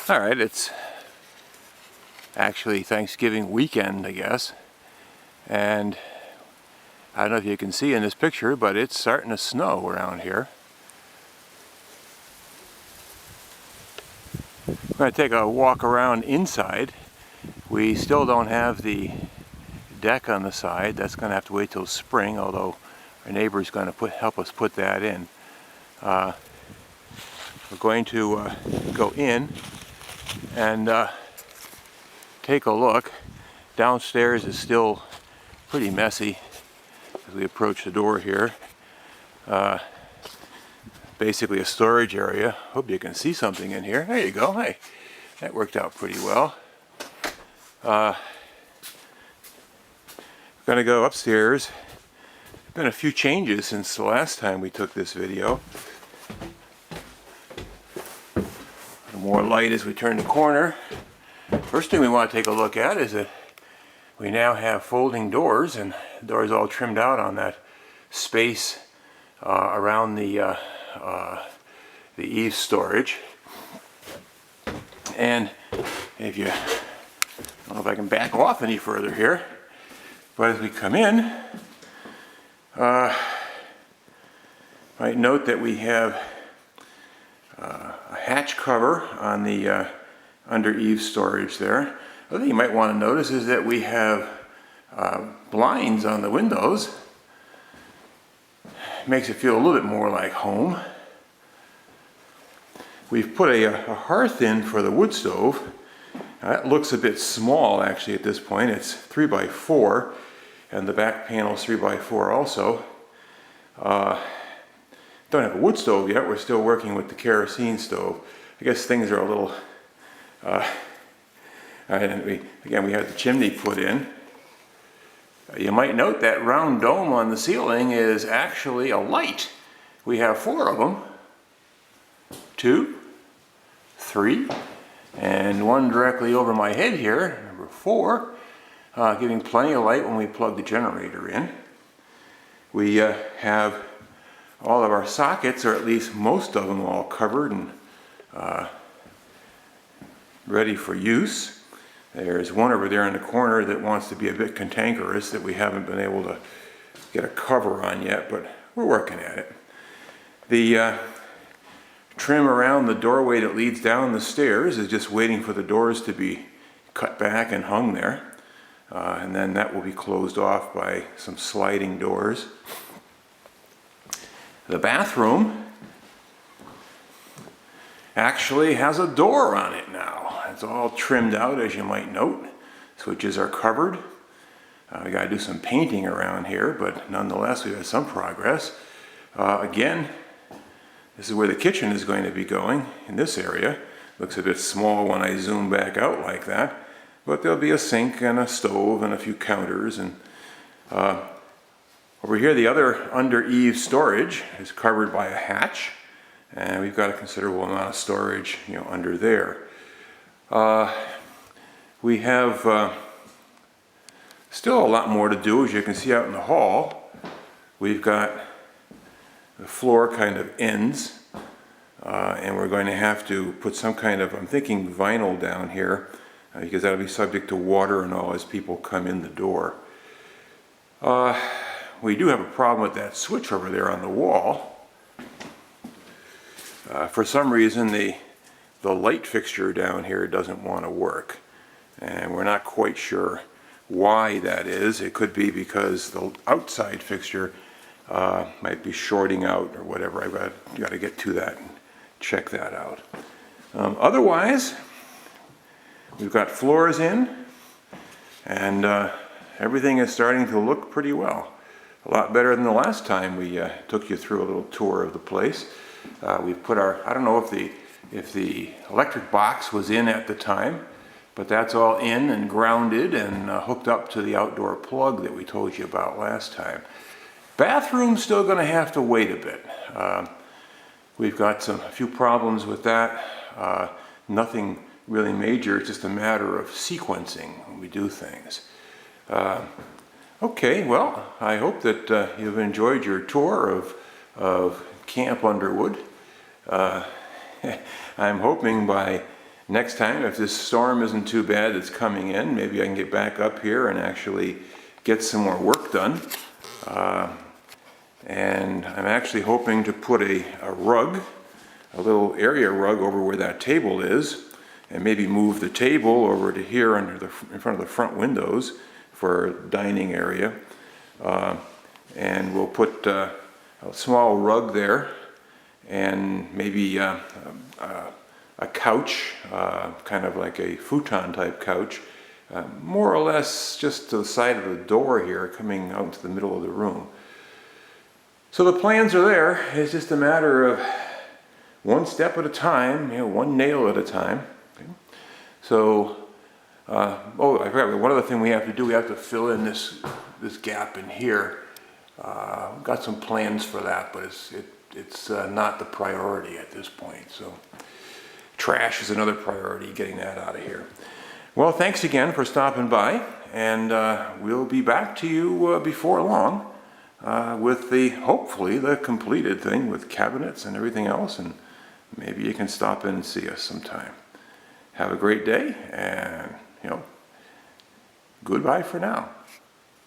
All right, it's actually Thanksgiving weekend, I guess, and I don't know if you can see in this picture, but it's starting to snow around here. We're going to take a walk around inside. We still don't have the deck on the side. That's going to have to wait till spring, although our neighbor's going to help us put that in. We're going to go in and take a look. Downstairs is still pretty messy as we approach the door here. Basically a storage area. Hope you can see something in here. There you go. Hey, that worked out pretty well. We're going to go upstairs. There's been a few changes since the last time we took this video. More light as we turn the corner. First thing we want to take a look at is that we now have folding doors, and the doors all trimmed out on that space around the eave storage. And if you, I don't know if I can back off any further here, but as we come in, might note that we have a hatch cover on the under eave storage there. Other thing you might want to notice is that we have blinds on the windows. Makes it feel a little bit more like home. We've put a hearth in for the wood stove. Now, that looks a bit small actually at this point. It's 3x4 and the back panel is 3x4 also. Don't have a wood stove yet. We're still working with the kerosene stove. I guess things are a little, and we had the chimney put in. You might note that round dome on the ceiling is actually a light. We have 4 of them. 2, 3, and one directly over my head here, number 4, giving plenty of light when we plug the generator in. We have all of our sockets, or at least most of them, all covered and ready for use. There's one over there in the corner that wants to be a bit cantankerous that we haven't been able to get a cover on yet, but we're working at it. The trim around the doorway that leads down the stairs is just waiting for the doors to be cut back and hung there. And then that will be closed off by some sliding doors. The bathroom actually has a door on it now. It's all trimmed out, as you might note. Switches are covered. We got to do some painting around here, but nonetheless we've had some progress. Again, this is where the kitchen is going to be going in this area. Looks a bit small when I zoom back out like that, but there'll be a sink and a stove and a few counters. And over here, the other under eave storage is covered by a hatch, and we've got a considerable amount of storage, under there. We have still a lot more to do, as you can see out in the hall. We've got the floor kind of ends, and we're going to have to put some kind of, I'm thinking vinyl down here, because that'll be subject to water and all as people come in the door. We do have a problem with that switch over there on the wall. For some reason, the light fixture down here doesn't want to work, and we're not quite sure why that is. It could be because the outside fixture might be shorting out or whatever. I've got to get to that and check that out. Otherwise, we've got floors in, and everything is starting to look pretty well. A lot better than the last time we took you through a little tour of the place. We've put our, I don't know if the electric box was in at the time, but that's all in and grounded and hooked up to the outdoor plug that we told you about last time. Bathroom's still going to have to wait a bit. We've got a few problems with that. Nothing really major, it's just a matter of sequencing when we do things. Okay, well, I hope that you've enjoyed your tour of Camp Underwood. I'm hoping by next time, if this storm isn't too bad that's coming in, maybe I can get back up here and actually get some more work done. And I'm actually hoping to put a rug, a little area rug over where that table is, and maybe move the table over to here in front of the front windows for dining area. And we'll put a small rug there, and maybe a couch, kind of like a futon type couch, more or less just to the side of the door here, coming out into the middle of the room. So the plans are there. It's just a matter of one step at a time, one nail at a time. Okay. So, oh, I forgot one other thing we have to do. We have to fill in this gap in here. Got some plans for that, but it's not the priority at this point. So, trash is another priority, getting that out of here. Well, thanks again for stopping by, and we'll be back to you before long with hopefully the completed thing with cabinets and everything else, and maybe you can stop in and see us sometime. Have a great day, and goodbye for now.